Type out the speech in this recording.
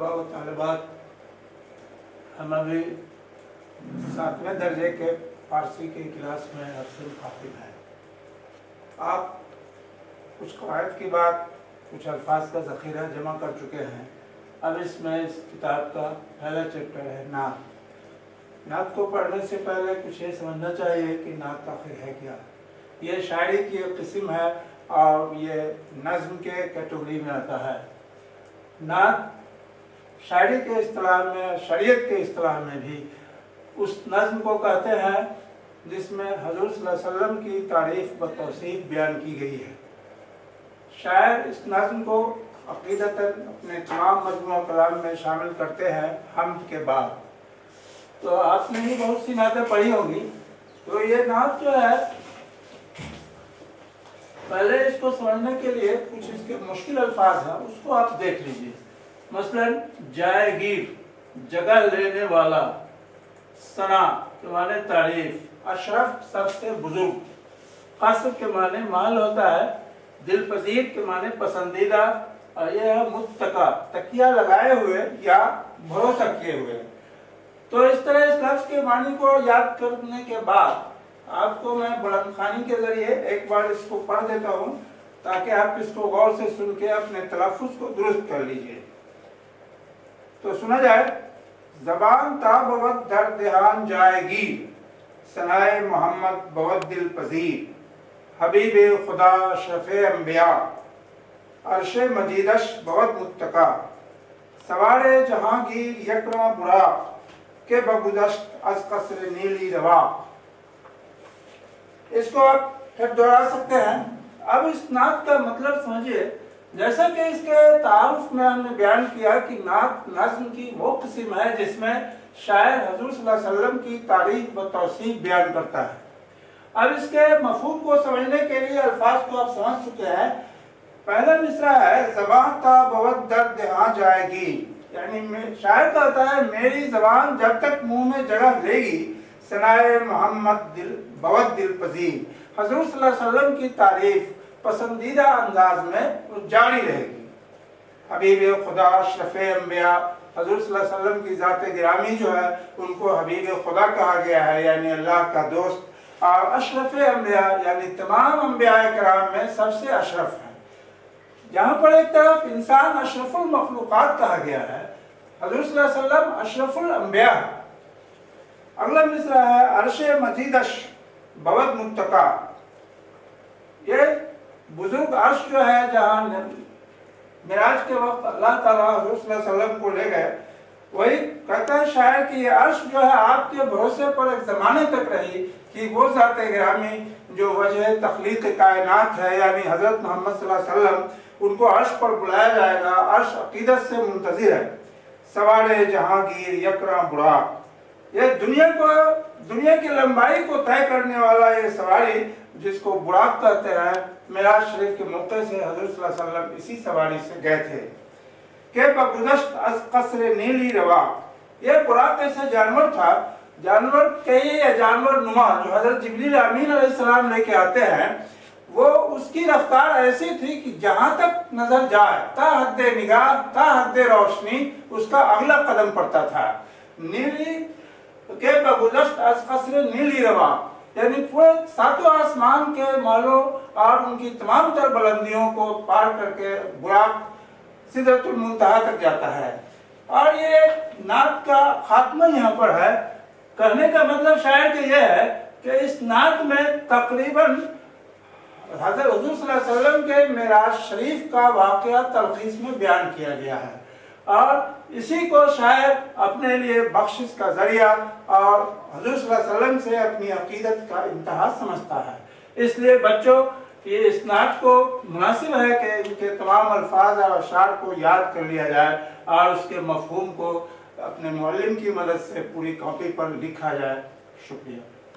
طلبा व तालिबात, हम अभी 7वें दर्जे के फारसी की क्लास में अफसर खातिब हैं। आप कुछ कवायद की बात, कुछ अल्फाज का ज़ख़ीरा जमा कर चुके हैं। अब इसमें इस किताब का पहला चैप्टर है नात। नात को पढ़ने से पहले कुछ ये समझना चाहिए कि नात आखिर है क्या। ये शायरी की एक किस्म है और ये नज़्म के कैटेगरी में आता है। नात शायरी के इस्तिलाह में, शरीयत के इस्तिलाह में भी उस नज़्म को कहते हैं जिसमें हज़ूर सल्लल्लाहु अलैहि वसल्लम की तारीफ़ व तौसीफ़ बयान की गई है। शायर इस नज़्म को अक़ीदतन अपने तमाम मजमूआ कलाम में शामिल करते हैं हम्द के बाद। तो आपने ही बहुत सी नातें पढ़ी होंगी। तो ये नात जो है, पहले इसको समझने के लिए कुछ इसके मुश्किल अल्फाज हैं, उसको आप देख लीजिए। मसलन जाएगीर, जगह लेने वाला, सना के माने तारीफ, अशरफ सबसे बुजुर्ग, कासिब के माने माल होता है, दिल पजीर के माने पसंदीदा, और यह है मुत्तका, तकिया लगाए हुए या भरोसा किए हुए। तो इस तरह इस लफ्ज़ के मानी को याद करने के बाद आपको मैं बुलंदखानी के जरिए एक बार इसको पढ़ देता हूँ ताकि आप इसको गौर से सुन के अपने तलफ़ुज़ को दुरुस्त कर लीजिए। तो सुना जाए। ज़बान ता बवत दर देहान जाएगी, सनाए मोहम्मद बहुत दिल पजीर, हबीब खुदा शफ़े अम्बिया, अर्शे मजीदश बहुत मुत्तका, सवारे जहांगीर यकरा बुरा के बगुदश्त अज कसर नीली रवा। इसको आप फिर दोहरा सकते हैं। अब इस नात का मतलब समझिए। जैसा कि इसके तारुफ में हमने बयान किया कि नात नज़्म की वो किस्म है जिसमें शायर हज़ूर सल्लल्लाहु अलैहि वसल्लम की तारीफ व तौसीफ बयान करता है। अब इसके मफ़हूम को समझने के लिए अल्फाज को आप समझ चुके हैं। पहला मिसरा है ज़बान ता बवत दर देहां जाएगी, यानी शायर कहता है मेरी ज़बान जब तक मुंह में जगह लेगी, सनाए मोहम्मद बहुत दिल पजीर, हज़ूर सल्लल्लाहु अलैहि वसल्लम की तारीफ पसंदीदा अंदाज में जारी रहेगी। हबीब खुदा शफ़े अम्बिया, हज़ूर सल्लल्लाहु अलैहि वसल्लम की ज़ात गिरामी जो है उनको हबीब खुदा कहा गया है, यानी अल्लाह का दोस्त, और अशरफ़ अम्बिया यानी तमाम अम्बिया किराम में सबसे अशरफ है। जहाँ पर एक तरफ इंसान अशरफुल मखलूक़ात कहा गया है, हज़ूर सल्लल्लाहु अलैहि वसल्लम अशरफुल अम्बिया। अगला मिसरा है अर्शे मजीदश बहुत मुत्तका, ये बुजुर्ग अर्श जो है जहाँ मिराज के वक्त अल्लाह ताला हज़ूर सल्लल्लाहु अलैहि वसल्लम को ले गए, वही कहता है शायर कि ये अर्श जो है आपके भरोसे पर एक ज़माने तक रही कि वो ज़ात गिरामी जो वजह तख्लीक़ कायनात है, यानी हज़रत मोहम्मद सल्लल्लाहु अलैहि वसल्लम, उनको अर्श पर बुलाया जाएगा। अर्श अक़ीदत से मुंतज़िर है। सवारे जहांगीर यकरा बुरा, ये दुनिया की लंबाई को तय करने वाला ये सवारी जिसको बुराक कहते हैं, मिराज शरीफ के मौके से हज़ूर सल्लल्लाहु अलैहि वसल्लम इसी सवारी से गए थे। के बगुदश्त अज कसर नीली रवा, ये बुराक ऐसा जानवर था, जानवर कई या जानवर नुमा जो हज़रत जिब्रील अमीन अलैहिस्सलाम लेके आते हैं, वो उसकी रफ्तार ऐसी थी कि जहां तक नजर जाए ता हद्दे निगाह ता हद्दे रोशनी उसका अगला कदम पड़ता था। नीली के बगुदश्त अज कसर नीली रवा, यानी पूरे सातों आसमान के मालों और उनकी तमाम तर बुलंदियों को पार करके बुराक सिदरतुल मुंतहा तक जाता है। और ये नात का खात्मा यहाँ पर है। कहने का मतलब शायर के ये है कि इस नात में तकरीबन हज़रत हुज़ूर सल्लल्लाहु अलैहि वसल्लम के मेराज शरीफ का वाक़या तलख़ीस में बयान किया गया है, और इसी को शायर अपने लिए बख्शिश का जरिया और हुज़ूर सल्लल्लाहु अलैहि वसल्लम से अपनी अक़ीदत का इंतहा समझता है। इसलिए बच्चों, ये इस नात को मुनासिब है कि इनके तमाम अल्फाज और अशार को याद कर लिया जाए और उसके मफ़हूम को अपने मुअल्लिम की मदद से पूरी कॉपी पर लिखा जाए। शुक्रिया।